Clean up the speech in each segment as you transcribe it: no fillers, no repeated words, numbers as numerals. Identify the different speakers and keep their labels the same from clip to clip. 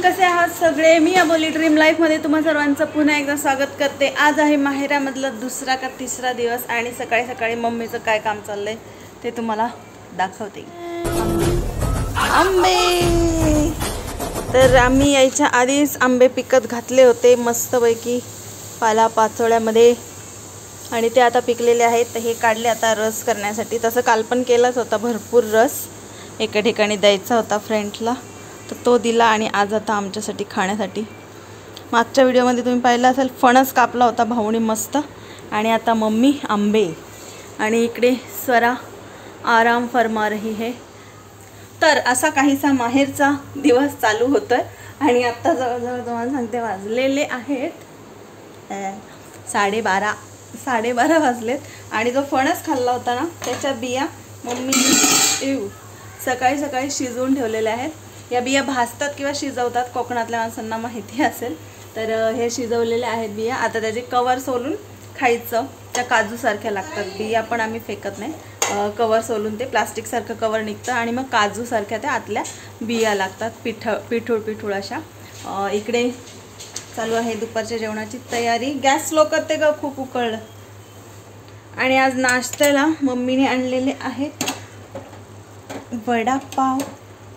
Speaker 1: कसे आहात सगळे? मी अबोली ड्रीम लाईफमध्ये तुम्हा सर्वांचं पुन्हा एकदा स्वागत करते। आज आहे माहेरामधला दुसरा का तिसरा दिवस आणि सकाळी सकाळी मम्मीचं काय काम चाललंय ते तुम्हाला दाखवते। आंबे तर आम्ही यायच्या आधीच आंबे पिकत घातले होते मस्तपैकी पाला पाचोळ्यामध्ये आणि ते आता पिकलेले आहेत। तर हे काढले आता रस करण्यासाठी। तसं काल पण केलाच होता भरपूर रस, एका ठिकाणी द्यायचा होता फ्रेंड्सला तर तो दिला आणि आज आता आमच्यासाठी खाण्यासाठी। मागच्या व्हिडिओमध्ये तुम्ही पाहिलं असेल फणस कापला होता भाऊनी मस्त, आणि आता मम्मी आंबे आणि इकडे स्वरा आराम फरमा रही है। तर असा काहीसा माहेरचा दिवस चालू होतोय आणि आता जवळजवळ तुम्हाला सांगते वाजलेले आहेत 12:30 वाजलेत। आणि जो फणस खाल्ला होता ना त्याच्या बिया मम्मी सकाळी सकाळी शिजवून ठेवलेल्या आहेत। या बिया भाजतात किंवा शिजवतात कोकणातल्या माणसांना माहिती असेल। तर हे शिजवलेले आहेत बिया। आता त्याचे कवर सोलून खायचं, त्या काजूसारख्या लागतात बिया, पण आम्ही फेकत नाही। कवर सोलून ते प्लास्टिक सारखं कवर निघतं आणि मग काजू सारख्या त्या आतल्या बिया लागतात, पिठूळ अशा। इकडे चालू आहे दुपारच्या जेवणाची तयारी। गॅस स्लो करते ग, खूप उकळलं। आणि आज नाश्त्याला मम्मीने आणलेले आहेत वडापाव।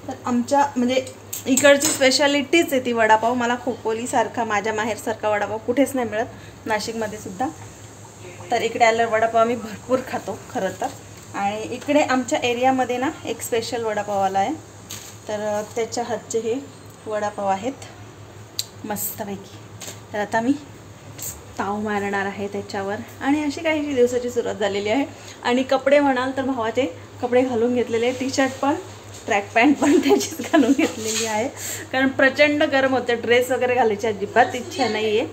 Speaker 1: तर आमच्या म्हणजे इकडची स्पेशालिटीच आहे ती वडापाव। मला खोपोलीसारखा माझ्या माहेरसारखा वडापाव कुठेच नाही मिळत, नाशिकमध्ये सुद्धा। तर इकडे आल्यावर वडापाव आम्ही भरपूर खातो खरं तर। आणि इकडे आमच्या एरियामध्ये ना एक स्पेशल वडापाववाला आहे, तर त्याच्या हातचे हे वडापाव आहेत मस्तपैकी। तर आता मी ताव मारणार आहे त्याच्यावर आणि अशी काहीशी दिवसाची सुरुवात झालेली आहे। आणि कपडे म्हणाल तर भावाचे कपडे घालून घेतलेले, टी शर्ट पण ट्रॅक पॅन्ट पण त्याचीच घालून घेतलेली आहे, कारण प्रचंड गरम होते। ड्रेस वगैरे घालायची अजिबात इच्छा नाही आहे,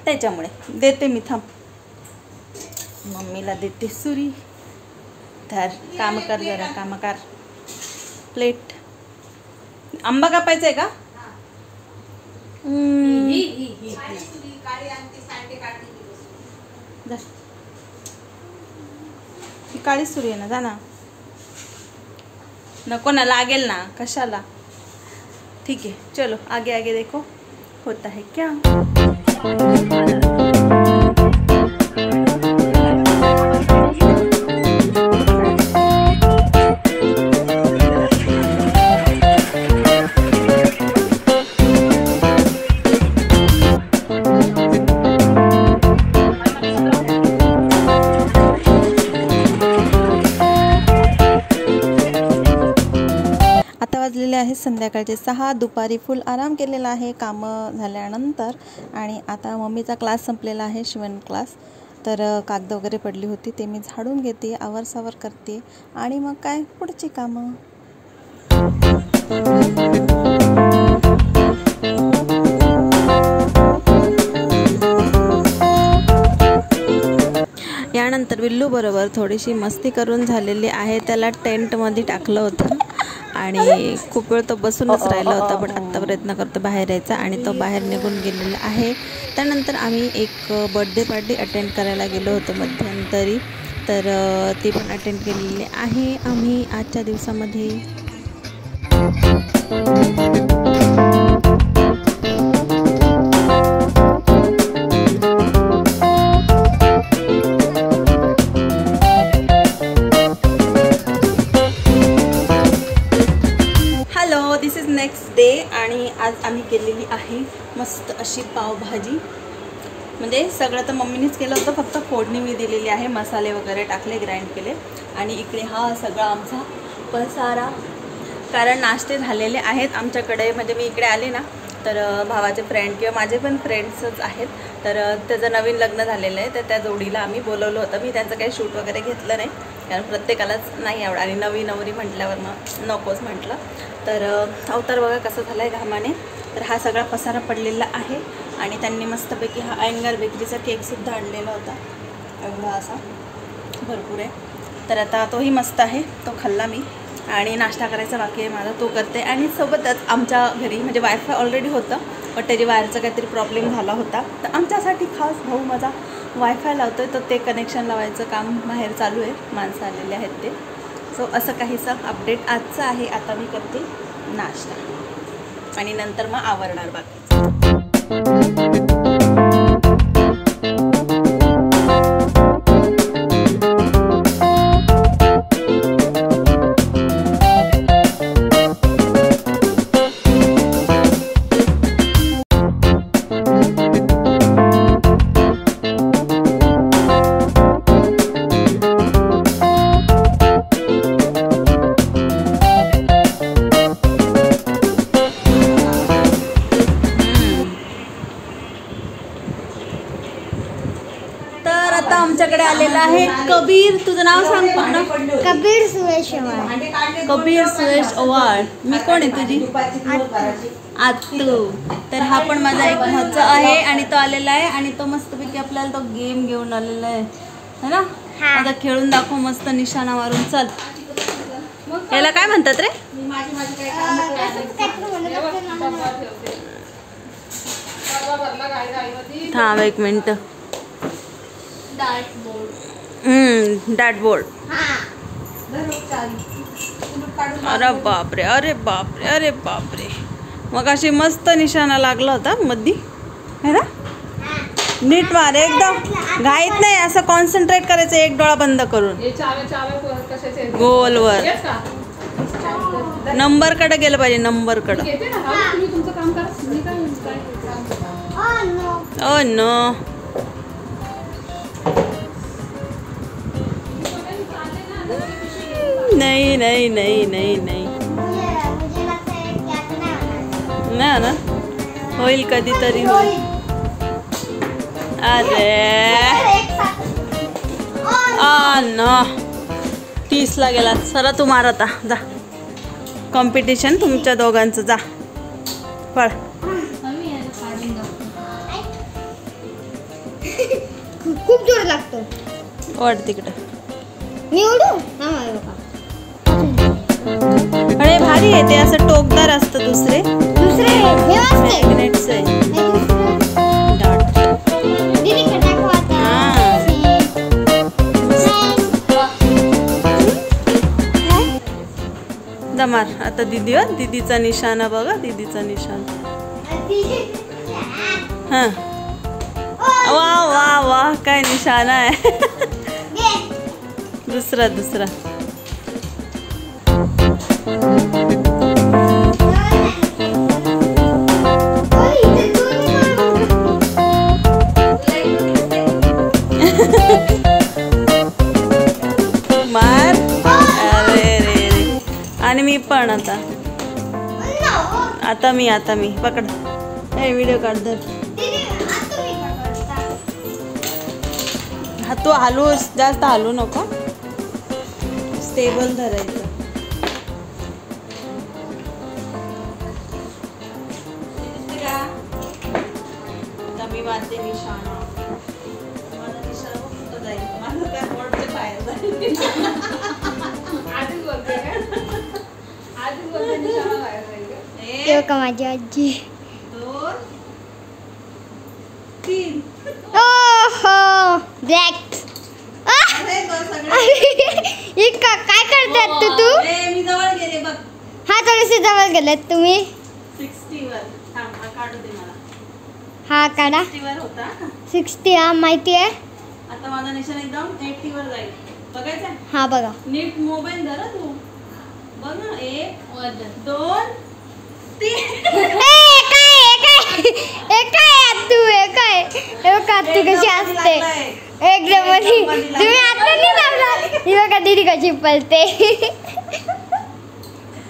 Speaker 1: त्याच्यामुळे देते मी, थांब मम्मीला देते सुरी, धर काम कर जरा, काम कर। प्लेट आंबा कापायचा आहे का? ही काळी सुरी आहे ना, जा ना। नको ना, लागेल ना, कशाला। ठीक है चलो आगे आगे देखो होता है क्या। वाजलेले आहेत संध्याकाळचे 6। दुपारी फुल आराम केलेला आहे कामं झाल्यानंतर। आणि आता मम्मीचा क्लास संपलेला आहे, शिवण क्लास। तर कागद वगैरे पडली होती ते मी झाडून घेते, आवरसावर करते आणि मग काय पुढची कामं। यानंतर विल्लू बरोबर थोडीशी मस्ती करून झालेली आहे। त्याला टेंटमध्ये टाकलं होतं आणि खूप वेळ तो बसूनच राहिला होता, पण आत्ता प्रयत्न करतो बाहेर यायचा आणि तो बाहेर निघून गेलेला आहे। त्यानंतर आम्ही एक बर्थडे पार्टी अटेंड करायला गेलो होतो मध्यंतरी, तर ती पण अटेंड केलेली आहे आम्ही आजच्या दिवसामध्ये। दिस इज नेक्स्ट डे आणि आज आम्ही केलेली आहे मस्त अशी पावभाजी। म्हणजे सगळं तर मम्मीनेच केलं होतं, फक्त फोडणी मी दिलेली आहे, मसाले वगैरे टाकले, ग्राइंड केले। आणि इकडे हा सगळा आमचा पसारा, कारण नाश्ते झालेले आहेत आमच्याकडे। म्हणजे मी इकडे आले ना तर भावाचे फ्रेंड किंवा माझे पण फ्रेंड्सच आहेत, तर त्याचं नवीन लग्न झालेलं आहे, तर त्या जोडीला आम्ही बोलवलं होतं। मी त्यांचं काही शूट वगैरे घेतलं नाही, कारण प्रत्येकालाच नाही आवड आणि नवी नवरी म्हटल्यावर मग नकोच म्हटलं। तर अवतार बघा कसं झालं आहे घामाने। तर हा सगळा पसारा पडलेला आहे आणि त्यांनी मस्तपैकी हा अँगर बेकरीचा केकसुद्धा आणलेला होता, एवढा असा भरपूर आहे। तर आता तोही मस्त आहे, तो खाल्ला मी आणि नाश्ता करायचा बाकी आहे माझा, तो करते। आणि सोबतच आमच्या घरी म्हणजे वायफाय ऑलरेडी होतं, पण त्याची वायरचा काहीतरी प्रॉब्लेम झाला होता, तर आमच्यासाठी खास भाऊ माझा वायफाय लावतो आहे, तर ते कनेक्शन लावायचं काम बाहेर चालू आहे, माणसं आलेले आहेत ते। सो असं काहीसं अपडेट आजचं आहे। आता मी करते नाश्ता। आणि नंतर मग आवरणार बाकी. आमच्याकडे आलेला आहे कबीर. तुझं नाव सांग पूर्ण.
Speaker 2: कबीर सुरेश ओवाळ.
Speaker 1: कबीर सुरेश ओवाळ. मी कोण आहे तुझी? आतू. तर हा पण माझा एक भाचा आहे आणि तो आलेला आहे आणि तो मस्तपैकी आपल्याला तो गेम घेऊन आलेला आहे है ना. आता खेळून दाखव मस्त निशाणा मारून. चल याला काय म्हणतात रे? थांब एक मिनिट. Dart board. अरे बापरे अरे बापरे अरे बापरे. मग अशी मस्त निशाणा लागला होता मधी है ना. नीट मार एकदम घाईत नाही. असं कॉन्सन्ट्रेट करायचं एक डोळा बंद करून गोलवर. नंबर कडे गेलं पाहिजे. नंबर कडे. Oh no. नहीं नहीं नहीं नहीं नहीं ना ना होईल कधीतरी होईल. अरे ना 30ला गेला. चला तू मार आता जा. कॉम्पिटिशन तुमच्या दोघांचं. जा पळ.
Speaker 2: खूप जोर लागतो.
Speaker 1: वाढ तिकडं.
Speaker 2: मी उडू.
Speaker 1: अरे भारी आहे ते. असं टोकदार असतं. दुसरे मॅग्नेट्स आहे. दमार आता दीदी. दीदीचा निशाणा बघा. दीदीचा निशाणा. हा वा वा वा काय निशाणा आहे. दुसरा दुसरा. मार. अरे रे रे. आणि मी पण आता मी पकड. हे व्हिडिओ काढ. धर. हा तू हलू जास्त हलू नको. स्टेबल धरायचं. मी मारते निशाणा. माझा निशाणा कुठं जाईल. माझं काय बोर्डच्या बाहेर जाईल. आधीच बोलते का? आधीच बोलते निशाणा बाहेर जाईल.
Speaker 2: का माझी आजी.
Speaker 1: 2 3.
Speaker 2: ओहो ब्लॅक. काय करतात तू?
Speaker 1: मी जवळ गेले बघ.
Speaker 2: हा थोडेसे जवळ गेलेत तुम्ही.
Speaker 1: 60 वर. थांब हा काढू दे मला.
Speaker 2: हा काढा.
Speaker 1: 60 वर होता.
Speaker 2: 60 हा माहिती आहे.
Speaker 1: आता माझा निशाण एकदम 80 वर जाईल. बघायचं.
Speaker 2: हा बघा.
Speaker 1: नीट मोबाईल धर तू. बघ ना. 1 2 3. तू कशी असते एकदम. तुम्ही आता नाही लावला. ही बघा दीदी कशी पळते.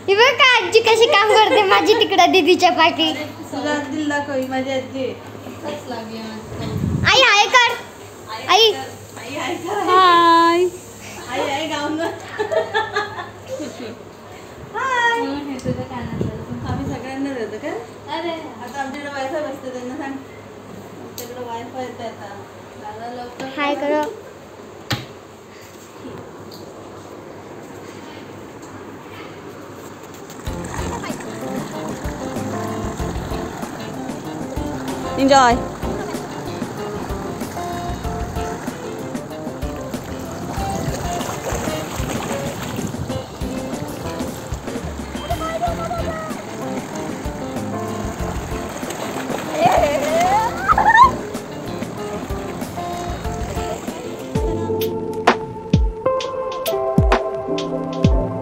Speaker 1: ही बघा आजी कशी काम करते माझी तिकडं दीदीच्या पाठी. तुझा दिल दाखव. माझी आजी.
Speaker 2: आई हाय कर. आई
Speaker 1: हाय कर.
Speaker 2: हाय.
Speaker 1: आई गाऊन. हाय. आम्ही सगळ्यांना देतो का? अरे आता आमच्याकडे वायफाय बसते. त्यांना सांग आमच्याकडे वायफाय येते आता. दादा लवकर
Speaker 2: हाय करो.
Speaker 1: एन्जॉय. आहे.